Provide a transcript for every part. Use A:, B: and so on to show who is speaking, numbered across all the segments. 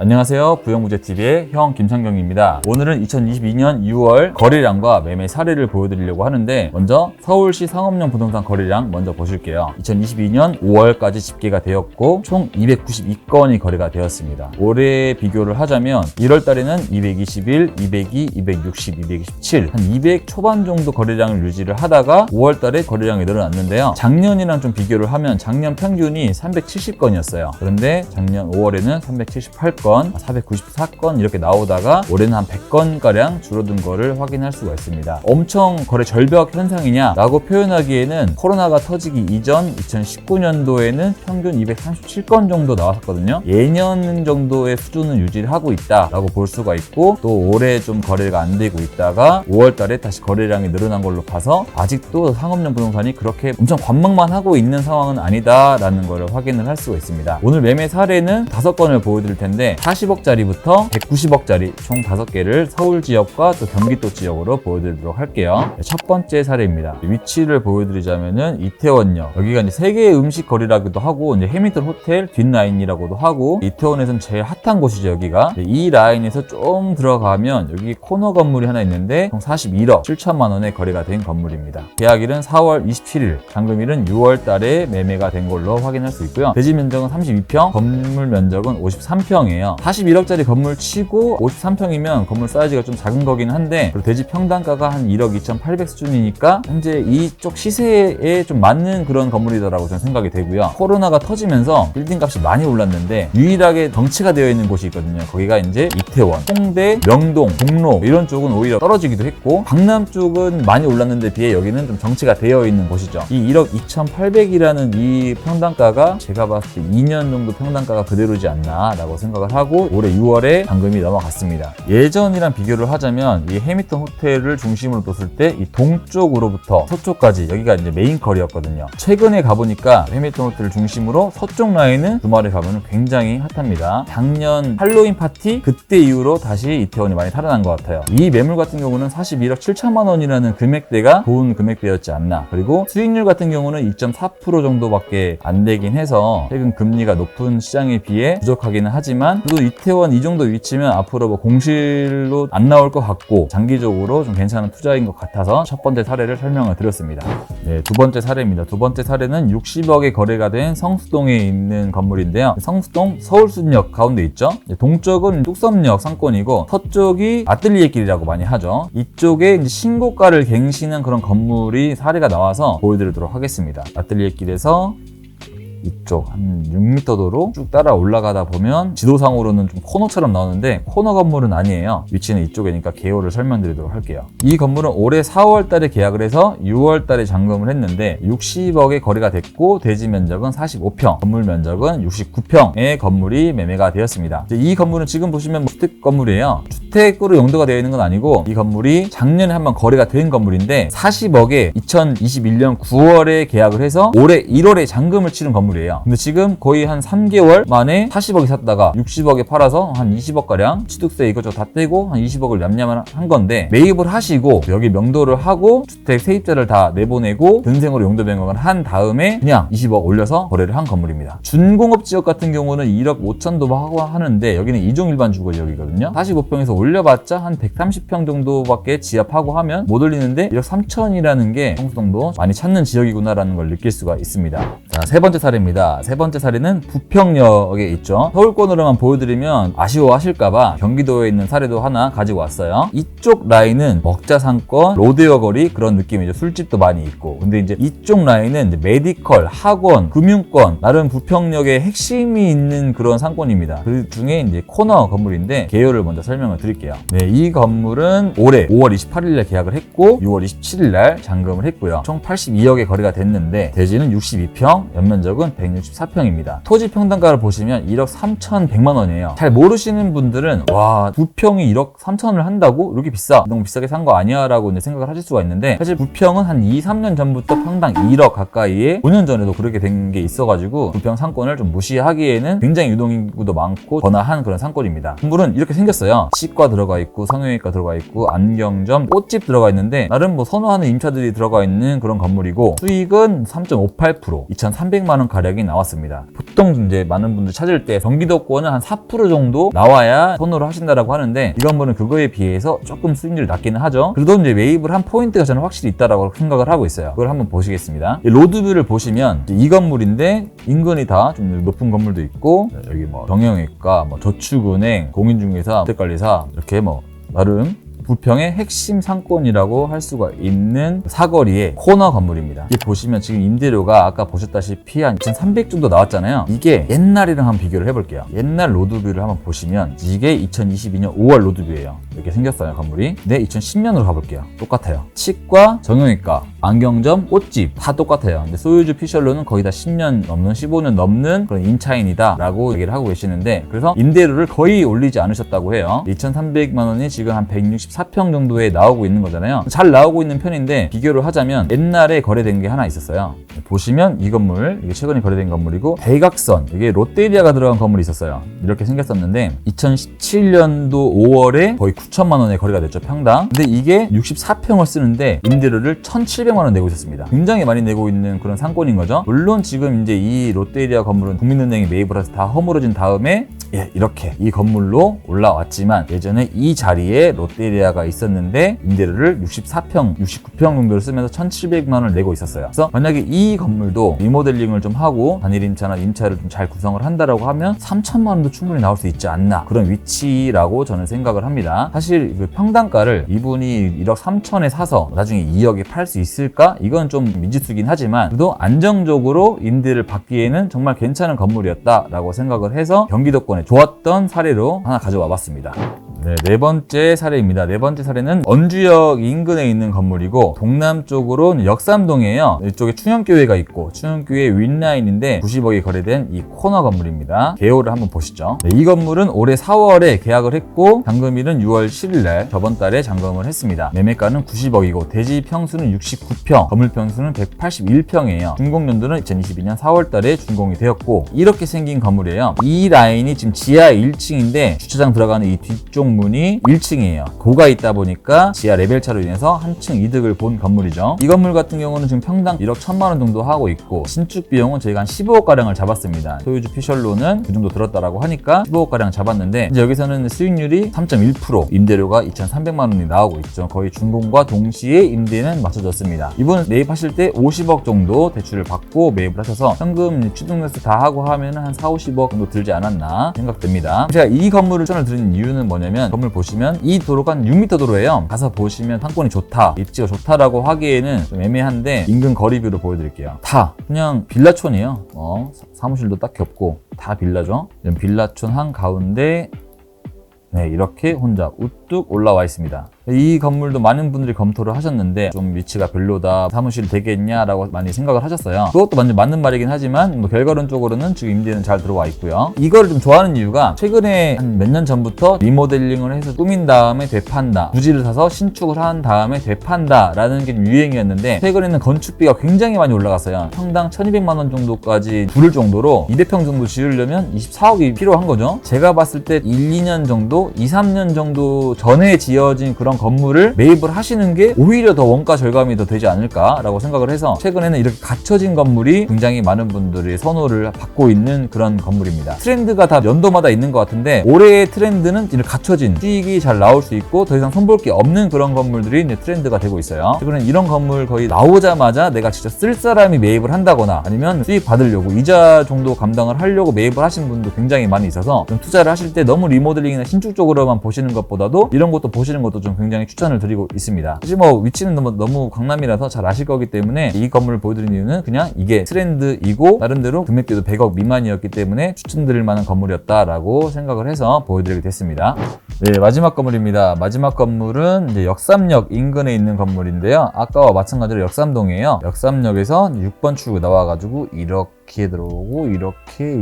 A: 안녕하세요. 부영부재TV의 형 김창경입니다. 오늘은 2022년 6월 거래량과 매매 사례를 보여드리려고 하는데, 먼저 서울시 상업용 부동산 거래량 먼저 보실게요. 2022년 5월까지 집계가 되었고 총 292건이 거래가 되었습니다. 올해 비교를 하자면 1월 달에는 221, 202, 260, 227 한 200 초반 정도 거래량을 유지를 하다가 5월 달에 거래량이 늘어났는데요. 작년이랑 좀 비교를 하면 작년 평균이 370건이었어요. 그런데 작년 5월에는 378건, 494건 이렇게 나오다가 올해는 한 100건가량 줄어든 거를 확인할 수가 있습니다. 엄청 거래 절벽 현상이냐 라고 표현하기에는 코로나가 터지기 이전 2019년도에는 평균 237건 정도 나왔었거든요. 예년 정도의 수준은 유지를 하고 있다라고 볼 수가 있고, 또 올해 좀 거래가 안 되고 있다가 5월 달에 다시 거래량이 늘어난 걸로 봐서 아직도 상업용 부동산이 그렇게 엄청 관망만 하고 있는 상황은 아니다라는 걸 확인을 할 수가 있습니다. 오늘 매매 사례는 5건을 보여드릴 텐데 40억짜리부터 190억짜리 총 5개를 서울 지역과 또 경기도 지역으로 보여드리도록 할게요. 첫 번째 사례입니다. 위치를 보여드리자면은 이태원역. 여기가 이제 세계의 음식 거리라고도 하고 이제 해밀턴 호텔 뒷라인이라고도 하고, 이태원에서는 제일 핫한 곳이죠. 여기가 이 라인에서 좀 들어가면 여기 코너 건물이 하나 있는데 총 41억 7천만 원에 거래가 된 건물입니다. 계약일은 4월 27일, 잔금일은 6월 달에 매매가 된 걸로 확인할 수 있고요. 대지 면적은 32평, 건물 면적은 53평이에요. 41억짜리 건물 치고 53평이면 건물 사이즈가 좀 작은 거긴 한데, 그리고 대지 평당가가 한 1억 2,800 수준이니까 현재 이쪽 시세에 좀 맞는 그런 건물이다라고 저는 생각이 되고요. 코로나가 터지면서 빌딩 값이 많이 올랐는데 유일하게 정체가 되어 있는 곳이 있거든요. 거기가 이제 이태원, 홍대, 명동, 종로 이런 쪽은 오히려 떨어지기도 했고, 강남 쪽은 많이 올랐는데 비해 여기는 좀 정체가 되어 있는 곳이죠. 이 1억 2,800이라는 이 평당가가 제가 봤을 때 2년 정도 평당가가 그대로지 않나 라고 생각을 하고 올해 6월에 잔금이 넘어갔습니다. 예전이랑 비교를 하자면 이 해밀턴 호텔을 중심으로 뒀을 때 이 동쪽으로부터 서쪽까지 여기가 이제 메인 거리였거든요. 최근에 가보니까 해밀턴 호텔을 중심으로 서쪽 라인은 주말에 가면 굉장히 핫합니다. 작년 할로윈 파티 그때 이후로 다시 이태원이 많이 살아난 것 같아요. 이 매물 같은 경우는 41억 7천만 원이라는 금액대가 좋은 금액대였지 않나. 그리고 수익률 같은 경우는 2.4% 정도밖에 안 되긴 해서 최근 금리가 높은 시장에 비해 부족하기는 하지만, 또 이태원 이 정도 위치면 앞으로 뭐 공실로 안 나올 것 같고 장기적으로 좀 괜찮은 투자인 것 같아서 첫 번째 사례를 설명을 드렸습니다. 네, 두 번째 사례입니다. 두 번째 사례는 60억에 거래가 된 성수동에 있는 건물인데요. 성수동 서울숲역 가운데 있죠. 동쪽은 뚝섬역 상권이고 서쪽이 아뜰리에길이라고 많이 하죠. 이쪽에 이제 신고가를 갱신한 그런 건물이 사례가 나와서 보여드리도록 하겠습니다. 아뜰리에길에서 이쪽 한 6m 도로 쭉 따라 올라가다 보면 지도상으로는 좀 코너처럼 나오는데 코너 건물은 아니에요. 위치는 이쪽이니까 개요를 설명드리도록 할게요. 이 건물은 올해 4월 달에 계약을 해서 6월 달에 잔금을 했는데 60억에 거래가 됐고, 대지 면적은 45평, 건물 면적은 69평의 건물이 매매가 되었습니다. 이 건물은 지금 보시면 주택 건물이에요. 주택으로 용도가 되어 있는 건 아니고, 이 건물이 작년에 한번 거래가 된 건물인데 40억에 2021년 9월에 계약을 해서 올해 1월에 잔금을 치른 건물 이에요. 근데 지금 거의 한 3개월 만에 40억이 샀다가 60억에 팔아서 한 20억가량 취득세 이것저것 다 떼고 한 20억을 냠냠한 건데, 매입을 하시고 여기 명도를 하고 주택 세입자를 다 내보내고 전생으로 용도 변경을 한 다음에 그냥 20억 올려서 거래를 한 건물입니다. 준공업 지역 같은 경우는 1억 5천도 하고 하는데 여기는 이종 일반 주거 지역이거든요. 45평에서 올려봤자 한 130평 정도밖에 지압하고 하면 못 올리는데 1억 3천이라는 게 성수동도 많이 찾는 지역이구나라는 걸 느낄 수가 있습니다. 자, 세 번째 사례입니다. 세 번째 사례는 부평역에 있죠. 서울권으로만 보여드리면 아쉬워하실까봐 경기도에 있는 사례도 하나 가지고 왔어요. 이쪽 라인은 먹자상권, 로데오 거리 그런 느낌이죠. 술집도 많이 있고. 근데 이제 이쪽 라인은 이제 메디컬, 학원, 금융권, 나름 부평역의 핵심이 있는 그런 상권입니다. 그 중에 이제 코너 건물인데 개요를 먼저 설명을 드릴게요. 네, 이 건물은 올해 5월 28일에 계약을 했고 6월 27일날 잔금을 했고요. 총 82억에 거래가 됐는데 대지는 62평, 연면적은 164평입니다. 토지 평당가를 보시면 1억 3,100만 원이에요. 잘 모르시는 분들은 와, 부평이 1억 3천을 한다고? 이렇게 비싸? 너무 비싸게 산 거 아니야? 라고 이제 생각을 하실 수가 있는데, 사실 부평은 한 2, 3년 전부터 평당 1억 가까이에 5년 전에도 그렇게 된 게 있어가지고 부평 상권을 좀 무시하기에는 굉장히 유동인구도 많고 번화한 그런 상권입니다. 건물은 이렇게 생겼어요. 치과 들어가 있고 성형외과 들어가 있고 안경점, 꽃집 들어가 있는데 나름 뭐 선호하는 임차들이 들어가 있는 그런 건물이고, 수익은 3.58%, 2,300만 원 가량 가격이 나왔습니다. 보통 이제 많은 분들 찾을 때 경기도권은 한 4% 정도 나와야 선호를 하신다라고 하는데, 이 건물은 그거에 비해서 조금 수익률이 낮기는 하죠. 그래도 이제 매입을 한 포인트가 저는 확실히 있다라고 생각을 하고 있어요. 그걸 한번 보시겠습니다. 이 로드뷰를 보시면 이 건물인데 인근이 다 좀 높은 건물도 있고, 여기 뭐 경영외과, 뭐 저축은행, 공인중개사, 주택관리사, 이렇게 뭐 나름 부평의 핵심 상권이라고 할 수가 있는 사거리의 코너 건물입니다. 이게 보시면 지금 임대료가 아까 보셨다시피 한 2,300 정도 나왔잖아요. 이게 옛날이랑 한번 비교를 해볼게요. 옛날 로드뷰를 한번 보시면 이게 2022년 5월 로드뷰예요. 이렇게 생겼어요, 건물이. 근데 2010년으로 가볼게요. 똑같아요. 치과, 정형외과, 안경점, 꽃집 다 똑같아요. 근데 소유주 피셜로는 거의 다 10년 넘는, 15년 넘는 그런 임차인이다 라고 얘기를 하고 계시는데, 그래서 임대료를 거의 올리지 않으셨다고 해요. 2,300만 원이 지금 한 164평 정도에 나오고 있는 거잖아요. 잘 나오고 있는 편인데, 비교를 하자면 옛날에 거래된 게 하나 있었어요. 보시면 이 건물, 이게 최근에 거래된 건물이고, 대각선, 이게 롯데리아가 들어간 건물이 있었어요. 이렇게 생겼었는데 2017년도 5월에 거의 9천만 원에 거래가 됐죠, 평당. 근데 이게 64평을 쓰는데 임대료를 1,700만 원 내고 있었습니다. 굉장히 많이 내고 있는 그런 상권인 거죠. 물론 지금 이제 이 롯데리아 건물은 국민은행이 매입을 해서 다 허물어진 다음에 이렇게 이 건물로 올라왔지만, 예전에 이 자리에 롯데리아가 있었는데 임대료를 64평, 69평 정도를 쓰면서 1,700만 원을 내고 있었어요. 그래서 만약에 이 건물도 리모델링을 좀 하고 단일 임차나 임차를 좀 잘 구성을 한다라고 하면 3천만 원도 충분히 나올 수 있지 않나, 그런 위치라고 저는 생각을 합니다. 사실 그 평당가를 이분이 1억 3천에 사서 나중에 2억에 팔 수 있을까? 이건 좀 미지수긴 하지만, 그래도 안정적으로 임대를 받기에는 정말 괜찮은 건물이었다라고 생각을 해서 경기도권에 좋았던 사례로 하나 가져와 봤습니다. 네 번째 사례입니다. 네 번째 사례는 원주역 인근에 있는 건물이고, 동남쪽으로 역삼동이에요. 이쪽에 충영교회가 있고, 충영교회 윗라인인데 90억에 거래된 이 코너 건물입니다. 개요를 한번 보시죠. 네, 이 건물은 올해 4월에 계약을 했고, 잔금일은 6월 7일날 저번 달에 잔금을 했습니다. 매매가는 90억이고 대지 평수는 69평, 건물 평수는 181평이에요. 준공연도는 2022년 4월 달에 준공이 되었고, 이렇게 생긴 건물이에요. 이 라인이 지금 지하 1층인데 주차장 들어가는 이 뒤쪽 문이 1층이에요. 고가 있다 보니까 지하 레벨차로 인해서 한층 이득을 본 건물이죠. 이 건물 같은 경우는 지금 평당 1억 1천만 원 정도 하고 있고, 신축 비용은 저희가 한 15억가량을 잡았습니다. 소유주 피셜로는 그 정도 들었다라고 하니까 15억가량 잡았는데, 이제 여기서는 수익률이 3.1%, 임대료가 2,300만 원이 나오고 있죠. 거의 준공과 동시에 임대는 맞춰졌습니다. 이분 매입하실 때 50억 정도 대출을 받고 매입을 하셔서 현금 취득세수 다 하고 하면 한 4, 50억 정도 들지 않았나 생각됩니다. 제가 이 건물을 추천을 드리는 이유는 뭐냐면, 건물 보시면 이 도로가 한 6m 도로예요. 가서 보시면 상권이 좋다, 입지가 좋다라고 하기에는 좀 애매한데, 인근 거리뷰로 보여드릴게요. 다 그냥 빌라촌이에요. 사무실도 딱히 없고 다 빌라죠. 빌라촌 한가운데 이렇게 혼자 우뚝 올라와 있습니다. 이 건물도 많은 분들이 검토를 하셨는데 좀 위치가 별로다, 사무실 되겠냐라고 많이 생각을 하셨어요. 그것도 완전 맞는 말이긴 하지만 뭐 결과론적으로는 지금 임대는 잘 들어와 있고요. 이거를 좀 좋아하는 이유가, 최근에 한 몇 년 전부터 리모델링을 해서 꾸민 다음에 되판다, 부지를 사서 신축을 한 다음에 되판다 라는 게 유행이었는데, 최근에는 건축비가 굉장히 많이 올라갔어요. 평당 1,200만 원 정도까지 부를 정도로 200평 정도 지으려면 24억이 필요한 거죠. 제가 봤을 때 1, 2년 정도, 2, 3년 정도 전에 지어진 그런 건물을 매입을 하시는 게 오히려 더 원가 절감이 더 되지 않을까라고 생각을 해서, 최근에는 이렇게 갖춰진 건물이 굉장히 많은 분들의 선호를 받고 있는 그런 건물입니다. 트렌드가 다 연도마다 있는 것 같은데, 올해의 트렌드는 이렇게 갖춰진, 수익이 잘 나올 수 있고 더 이상 손볼 게 없는 그런 건물들이 이제 트렌드가 되고 있어요. 최근에는 이런 건물 거의 나오자마자 내가 진짜 쓸 사람이 매입을 한다거나, 아니면 수익 받으려고 이자 정도 감당을 하려고 매입을 하신 분도 굉장히 많이 있어서, 좀 투자를 하실 때 너무 리모델링이나 신축 쪽으로만 보시는 것보다도 이런 것도 보시는 것도 좀 굉장히 추천을 드리고 있습니다. 사실 뭐 위치는 너무 강남이라서 잘 아실 거기 때문에 이 건물을 보여드린 이유는 그냥 이게 트렌드이고, 나름대로 금액대도 100억 미만이었기 때문에 추천드릴 만한 건물이었다라고 생각을 해서 보여드리게 됐습니다. 네, 마지막 건물입니다. 마지막 건물은 이제 역삼역 인근에 있는 건물인데요. 아까와 마찬가지로 역삼동이에요. 역삼역에서 6번 출구 나와가지고 이렇게 들어오고 이렇게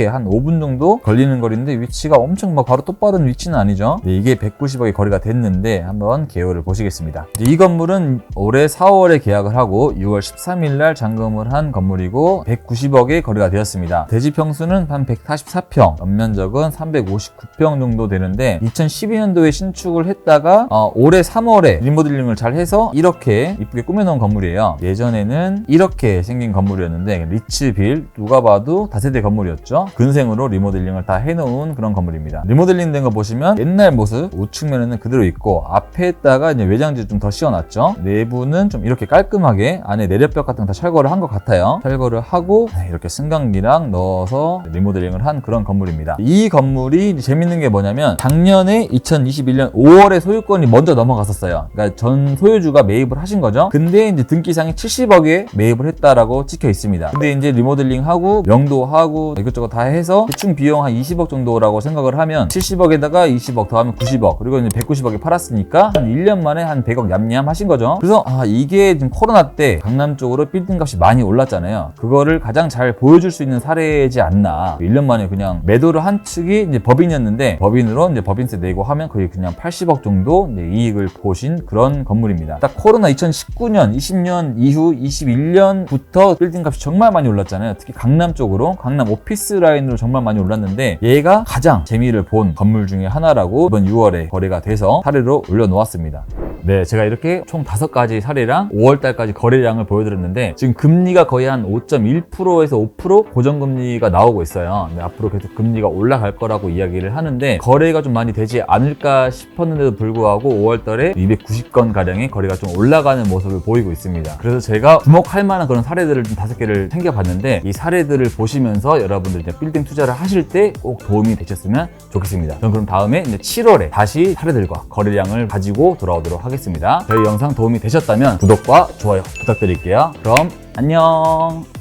A: 한 5분 정도 걸리는 거리인데, 위치가 엄청 막 바로 똑바른 위치는 아니죠. 네, 이게 190억의 거래가 됐는데 한번 개요를 보시겠습니다. 이 건물은 올해 4월에 계약을 하고 6월 13일 날 잔금을 한 건물이고 190억에 거래가 되었습니다. 대지 평수는 한 144평, 연면적은 359평 정도 되는데, 2012년도에 신축을 했다가 올해 3월에 리모델링을 잘 해서 이렇게 이쁘게 꾸며놓은 건물이에요. 예전에는 이렇게 생긴 건물이었는데 리츠빌 누가 봐도 다세대 건물이었죠. 근생으로 리모델링을 다 해놓은 그런 건물입니다. 리모델링 된 거 보시면 옛날 모습 우측면에는 그대로 있고 앞에다가 이제 외장재 좀 더 씌워놨죠. 내부는 좀 이렇게 깔끔하게 안에 내력벽 같은 거 다 철거를 한 것 같아요. 철거를 하고 이렇게 승강기랑 넣어서 리모델링을 한 그런 건물입니다. 이 건물이 재밌는 게 뭐냐면 작년에 2021년 5월에 소유권이 먼저 넘어갔었어요. 그러니까 전 소유주가 매입을 하신 거죠. 근데 이제 등기상에 70억에 매입을 했다라고 찍혀 있습니다. 근데 이제 리모델링하고 명도하고 이것저것 다 해서 대충 비용 한 20억 정도라고 생각을 하면 70억에다가 20억 더하면 90억 그리고 이제 190억에 팔았으니까 한 1년 만에 한 100억 얌얌 하신 거죠. 그래서 이게 지금 코로나 때 강남 쪽으로 빌딩 값이 많이 올랐잖아요. 그거를 가장 잘 보여줄 수 있는 사례지 않나. 1년 만에 그냥 매도를 한 측이 이제 법인이었는데 법인으로 이제 법인세 내고 하면 거의 그냥 80억 정도 이제 이익을 보신 그런 건물입니다. 딱 코로나 2019년, 20년 이후 21년부터 빌딩 값이 정말 많이 올랐잖아요. 특히 강남 쪽으로, 강남 오피스 라인으로 정말 많이 올랐는데 얘가 가장 재미를 본 건물 중에 하나라고 이번 6월에 거래가 돼서 사례로 올려놓았습니다. 네, 제가 이렇게 총 5가지 사례랑 5월달까지 거래량을 보여드렸는데 지금 금리가 거의 한 5.1%에서 5% 고정금리가 나오고 있어요. 근데 앞으로 계속 금리가 올라갈 거라고 이야기를 하는데 거래가 좀 많이 되지 않을까 싶었는데도 불구하고 5월달에 290건 가량의 거래가 좀 올라가는 모습을 보이고 있습니다. 그래서 제가 주목할 만한 그런 사례들을 좀 5개를 챙겨봤는데 이 사례들을 보시면서 여러분들 이제 빌딩 투자를 하실 때 꼭 도움이 되셨으면 좋겠습니다. 저는 그럼 다음에 이제 7월에 다시 사례들과 거래량을 가지고 돌아오도록 하겠습니다. 저희 영상 도움이 되셨다면 구독과 좋아요 부탁드릴게요. 그럼 안녕.